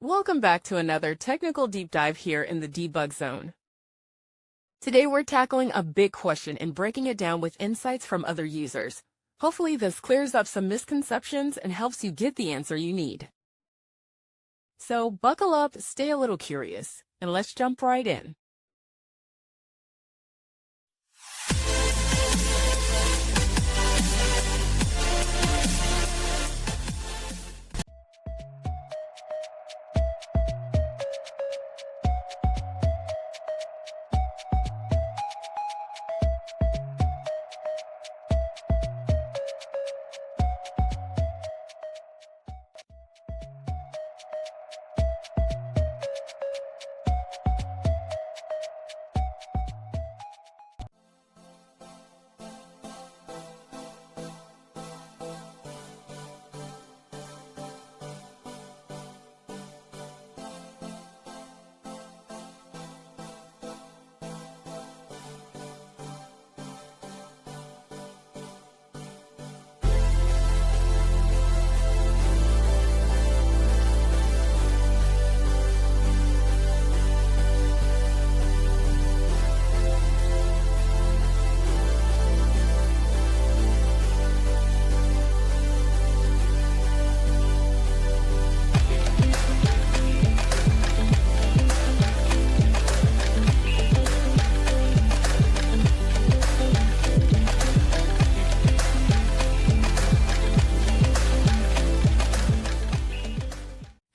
Welcome back to another technical deep dive here in the debug zone. Today we're tackling a big question and breaking it down with insights from other users. Hopefully this clears up some misconceptions and helps you get the answer you need. So buckle up, stay a little curious, and let's jump right in.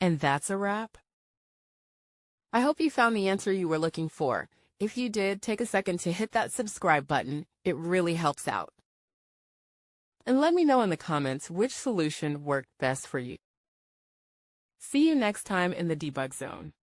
And that's a wrap. I hope you found the answer you were looking for. If you did, take a second to hit that subscribe button. It really helps out. And let me know in the comments which solution worked best for you. See you next time in the debug zone.